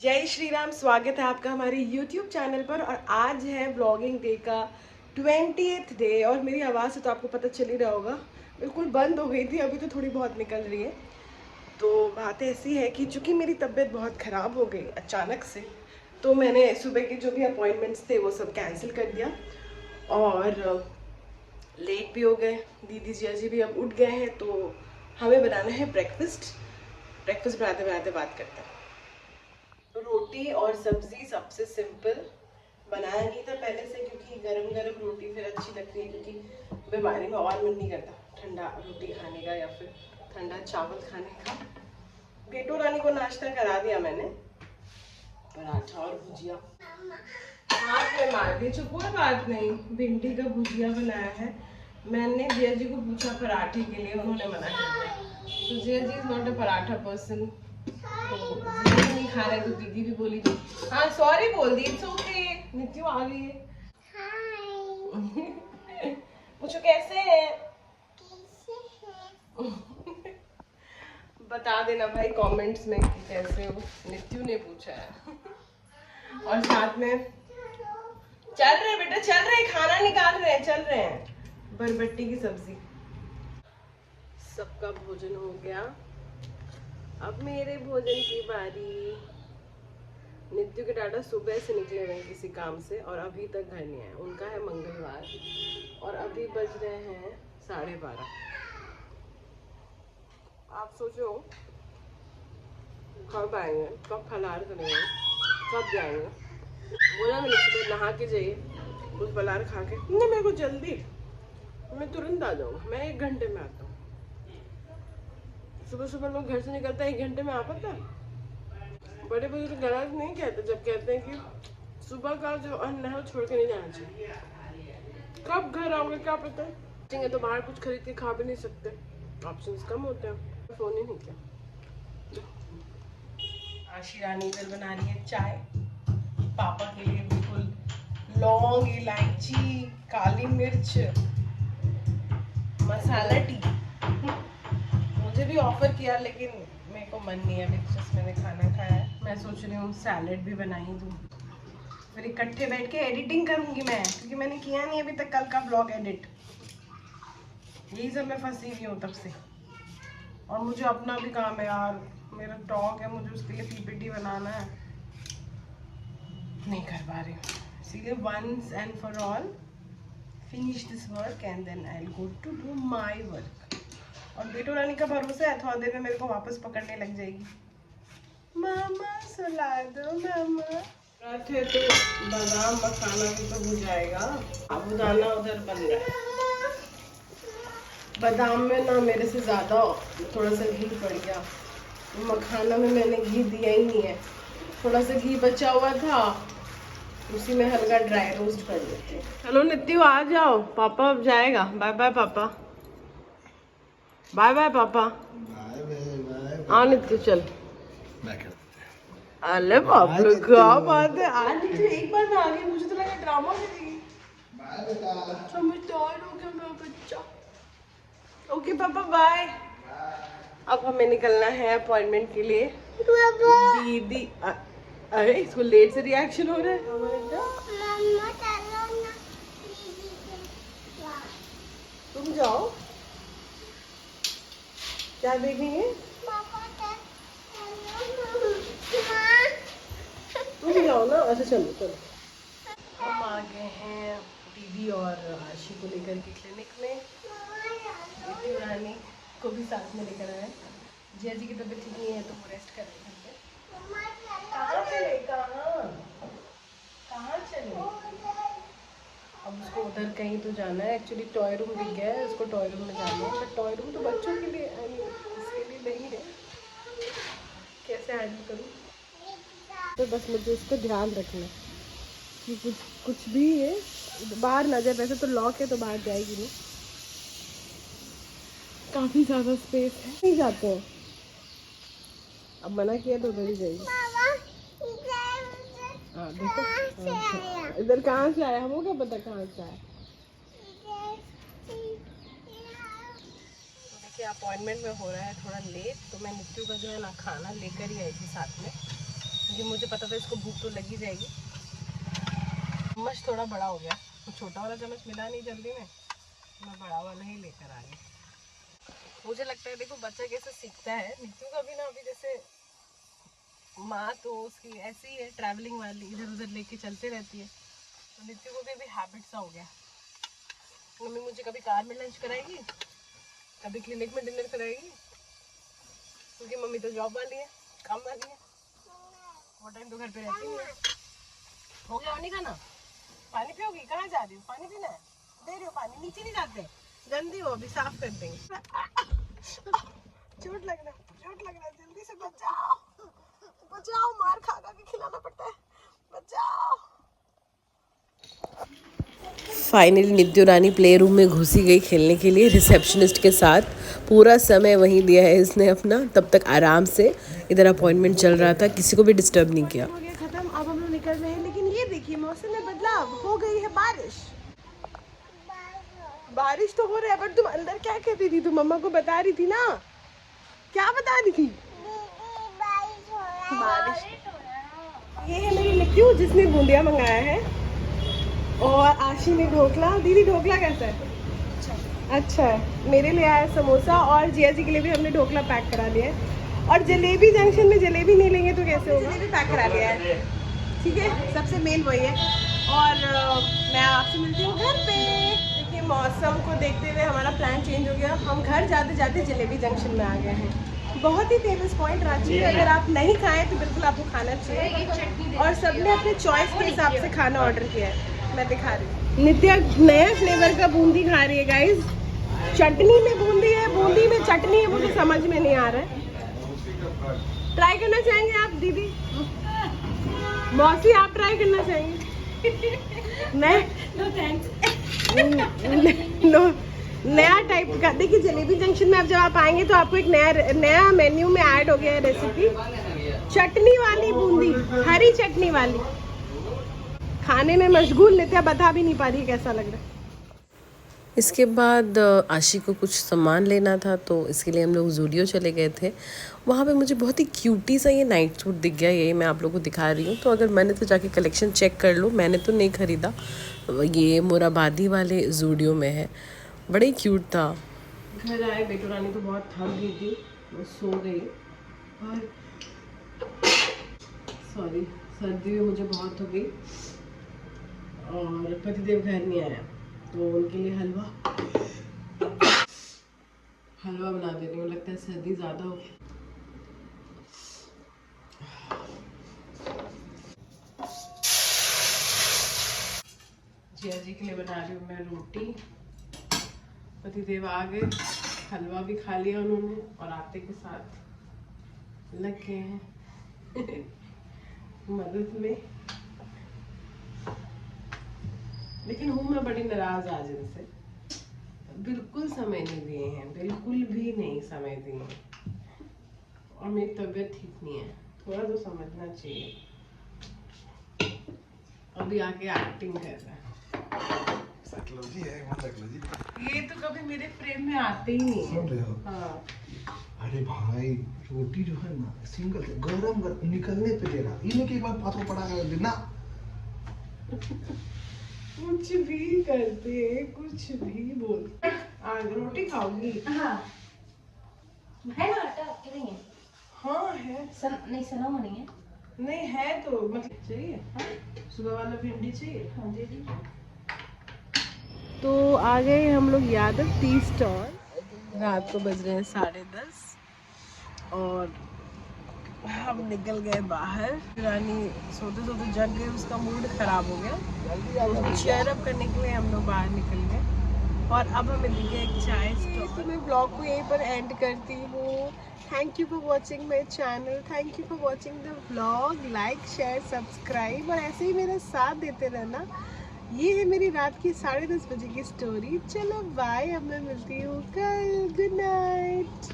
जय श्री राम। स्वागत है आपका हमारे YouTube चैनल पर। और आज है व्लॉगिंग डे का 20th डे। और मेरी आवाज़ से तो आपको पता चल ही रहा होगा, बिल्कुल बंद हो गई थी, अभी तो थोड़ी बहुत निकल रही है। तो बात ऐसी है कि चूँकि मेरी तबीयत बहुत ख़राब हो गई अचानक से, तो मैंने सुबह के जो भी अपॉइंटमेंट्स थे वो सब कैंसिल कर दिया और लेट भी हो गए। दीदी जिया जी भी अब उठ गए हैं, तो हमें बनाना है ब्रेकफास्ट। ब्रेकफास्ट बनाते बनाते बात करते हैं। रोटी और सब्जी सबसे सिंपल, बनाया नहीं था पहले से क्योंकि गरम गरम रोटी फिर अच्छी लगती है, क्योंकि बीमारी में और मन नहीं करता ठंडा रोटी खाने का या फिर ठंडा चावल खाने का। बेटो रानी को नाश्ता करा दिया मैंने, पराठा और भुजिया। हाथ में मार दी, चुप, कोई बात नहीं। भिंडी का भुजिया बनाया है मैंने। जिया जी को पूछा पराठे के लिए, उन्होंने मना कर दिया। तो Jiya ji is not a paratha person, तो जिया नहीं खा रहे, तो दीदी भी बोली थी। हाँ सॉरी बोल दी, इट्स ओके। नित्यु आ गई है। पूछो कैसे है। बता देना भाई कमेंट्स में कि कैसे हो। नित्यु ने पूछा है। और साथ में चल रहे बेटा, चल रहे, खाना निकाल रहे हैं, चल रहे हैं। बरबट्टी की सब्जी। सबका भोजन हो गया, अब मेरे भोजन की बारी। नित्यु के डाटा सुबह से निकले हुए किसी काम से और अभी तक घर नहीं आए। उनका है मंगलवार और अभी बज रहे हैं 12:30। आप सोचो कब आएंगे, कब फलार करेंगे, कब जाएंगे। बोला मैंने सुबह नहा के जाइए, कुछ फलार खा के। नहीं मेरे को जल्दी, मैं तुरंत आ जाऊँगा, मैं 1 घंटे में आता हूँ। सुबह सुबह लोग घर से निकलता है 1 घंटे में आ पाता है। बड़े बुजुर्ग गलत नहीं कहते जब कहते हैं कि सुबह का जो अन्न है वो छोड़ के नहीं जाना चाहिए। कब घर आओगे क्या पता है, तो बाहर कुछ खरीद के खा भी नहीं सकते, ऑप्शंस कम होते हैं। फोन ही नहीं किया। आशी रानी इधर बना रही है चाय पापा के लिए। बिल्कुल लौंग, इलायची, काली मिर्च, मसाला टी। मुझे भी ऑफर किया लेकिन मेरे को मन नहीं है, बिकॉज मैंने खाना खाया है। मैं सोच रही हूँ सैलेड भी बनाई दूँ, फिर इकट्ठे बैठ के एडिटिंग करूँगी मैं, क्योंकि मैंने किया नहीं अभी तक कल का ब्लॉग एडिट। यही सब मैं फंसी हुई हूँ तब से। और मुझे अपना भी काम है यार, मेरा टॉक है, मुझे उसके लिए पीपीटी बनाना है, नहीं कर पा रही हूँ। इसीलिए once and for all finish this work and then I will go to do my work. और बेटो रानी का भरोसा है, थोड़ा देर में मेरे को वापस पकड़ने लग जाएगी। मामा सुला दो मामा। थे तो बादाम मखाना भी तो भुजाएगा। साबुदाना उधर बन रहा है। बादाम में ना मेरे से ज़्यादा थोड़ा सा घी पड़ गया, मखाना में मैंने घी दिया ही नहीं है। थोड़ा सा घी बचा हुआ था, उसी में हल्का ड्राई रोस्ट कर देते हैं। चलो नित्यु आ जाओ, पापा अब जाएगा। बाय बाय पापा, बाय बाय पापा। हाँ नित्यु चल। अरे बाप रे क्या बात है, आज नित्यु एक बार में आ गई, मुझे तो लगा ड्रामा करेगी। समझदार हो गया मेरा बच्चा। ओके पापा बाय। अब हमें निकलना है अपॉइंटमेंट के लिए। दीदी अरे इसको लेट से रिएक्शन हो रहा है। तुम जाओ, क्या देखेंगे? तुम जाओ ना। अच्छा चलो चलो। हम आ गए हैं दीदी और आशी को लेकर के क्लिनिक में। नित्यु रानी को भी साथ में लेकर आए। जिया जी की तबीयत ठीक नहीं है तो वो रेस्ट कर रहे हैं। कहाँ चले, कहाँ चले? अब उसको उधर कहीं तो जाना है। एक्चुअली टॉय रूम दिख गया है, उसको टॉय रूम में जाना है। बट टॉय रूम तो बच्चों के लिए, इसके लिए नहीं है। कैसे हैंडल करूँ? तो बस मुझे इसको ध्यान रखना कि कुछ भी है बाहर ना जाए। वैसे तो लॉक है तो बाहर जाएगी नहीं, काफ़ी ज़्यादा स्पेस है, नहीं जाते हैं। अब मना किया तो उधर ही जाएगी। हाँ देखो इधर कहाँ से आया, हमको क्या पता कहाँ से आया। तो देखिए अपॉइंटमेंट में हो रहा है थोड़ा लेट, तो मैं नित्यु का जो है ना खाना लेकर ही आई थी साथ में। क्योंकि मुझे पता था इसको भूख तो लगी जाएगी। चम्मच थोड़ा बड़ा हो गया, तो छोटा वाला चम्मच मिला नहीं जल्दी में, मैं बड़ा वाला ही लेकर आ गई। मुझे लगता है देखो बच्चा कैसे सीखता है। नीतू का भी ना अभी जैसे माँ तो उसकी ऐसी ही है, ट्रैवलिंग वाली, इधर उधर लेके चलते रहती है, तो नीतू को भी हैबिट सा हो गया। मम्मी मुझे कभी कार में लंच कराएगी, कभी क्लिनिक में डिनर कराएगी, क्योंकि मम्मी तो जॉब वाली है, काम वाली है, वो टाइम तो घर पे रहती नहीं है। हो गया नहीं खाना? पानी पियोगी? कहाँ जा रही हो? पानी पीना है? दे रही हो पानी? नीचे नहीं जाते, गंदी हो, अभी साफ कर देंगे। चोट लग रहा है, जल्दी से बचाओ, बचाओ, मार खा खा के खिलाना पड़ता है, बचाओ। फाइनली नित्य रानी प्ले रूम में घुसी गई खेलने के लिए रिसेप्शनिस्ट के साथ। पूरा समय वहीं दिया है इसने अपना, तब तक आराम से, इधर अपॉइंटमेंट चल रहा था, किसी को भी डिस्टर्ब नहीं किया। हो गया खत्म, अब हम लोग निकल रहे हैं। लेकिन ये देखिए मौसम में बदलाव हो गई है, बारिश तो हो रहा है। बट तुम अंदर क्या कर रही थी? तुम मम्मा को बता रही थी ना, क्या बता रही थी? बारिश। ये है मेरी निक्की जिसने बूंदिया मंगाया है, और आशी ने ढोकला। दीदी ढोकला कैसा है? अच्छा है। मेरे लिए आया समोसा, और जिया जी के लिए भी हमने ढोकला पैक करा लिया है। और जलेबी जंक्शन में जलेबी नहीं लेंगे तो कैसे होगा? जलेबी पैक करा लिया है, ठीक है, सबसे मेन वही है। और मैं आपसे मिलती हूँ घर पे। देखिए मौसम को देखते हुए हमारा प्लान चेंज हो गया, हम घर जाते जाते जलेबी जंक्शन में आ गए हैं। बहुत ही फेमस पॉइंट रांची है, अगर आप नहीं खाएं तो बिल्कुल आपको खाना चाहिए। और सबने अपने चॉइस के हिसाब से खाना ऑर्डर किया है, मैं दिखा रही हूँ। नित्या नया फ्लेवर का बूंदी खा रही है गाइस। चटनी में बूंदी है, बूंदी में चटनी है, मुझे समझ में नहीं आ रहा है। ट्राई करना चाहेंगे आप दीदी? मौसी आप ट्राई करना चाहेंगे? नहीं, नो थैंक्स। नो, नया टाइप का। देखिए जलेबी जंक्शन में अब जब आप आएंगे तो आपको एक नया मेन्यू में ऐड हो गया है रेसिपी, चटनी वाली बूंदी, हरी चटनी वाली। खाने में मशगूल, नित्या बता भी नहीं पा रही कैसा लग रहा है। इसके बाद आशी को कुछ सामान लेना था, तो इसके लिए हम लोग ज़ूडियो चले गए थे। वहाँ पे मुझे बहुत ही क्यूटी सा ये नाइट सूट दिख गया, यही मैं आप लोगों को दिखा रही हूँ। तो अगर मैंने तो जाके कलेक्शन चेक कर लो, मैंने तो नहीं ख़रीदा, ये मोराबादी वाले ज़ूडियो में है, बड़ा ही क्यूट था। घर आए, बेटू रानी तो बहुत थक गई थी, वो सो गई। और सॉरी, सर्दी में मुझे बहुत हो गई, और पतिदेव घर नहीं आया, तो उनके लिए हलवा बना दे रही हूँ। लगता है सर्दी ज़्यादा हो। जिया जी के लिए बना रही हूँ मैं रोटी। पतिदेव आ गए, हलवा भी खा लिया उन्होंने, और आटे के साथ लग गए हैं मदद में। लेकिन हूँ मैं बड़ी नाराज आज इनसे, बिल्कुल समय नहीं दिए हैं, बिल्कुल भी नहीं समय दिए। और मेरी तबीयत ठीक नहीं है, थोड़ा तो समझना चाहिए। अभी आके एक्टिंग कर रहा है। ये तो कभी मेरे फ्रेम में आते ही नहीं है। हाँ। अरे भाई रोटी जो है ना सिंगल गरम निकलने पे दे रहा, इन्हें के बाद पाथो पड़ा देना। कुछ भी करते, कुछ भी बोल। आज रोटी खाओगी? हाँ है ना, आटा कि नहीं है? हाँ है। नहीं सना हुआ नहीं है। नहीं है तो मतलब चाहिए। हाँ? सुबह वाला भिंडी चाहिए। हाँ दे दी। तो आ गए हम लोग यादव टी स्टॉल। रात को बज रहे हैं 10:30 और हम निकल गए बाहर। रानी सोते सोते जग गई, उसका मूड खराब हो गया, उसको चेयर अप करने के लिए हम लोग बाहर निकल गए। और अब हमें दिख गया एक चाय स्टॉल। तो मैं ब्लॉग को यहीं पर एंड करती हूँ। Thank you for watching my channel, thank you for watching the vlog. Like share subscribe, और ऐसे ही मेरा साथ देते रहना। ये है मेरी रात की 10:30 बजे की स्टोरी। चलो बाय, अब मैं मिलती हूँ कल। Good night.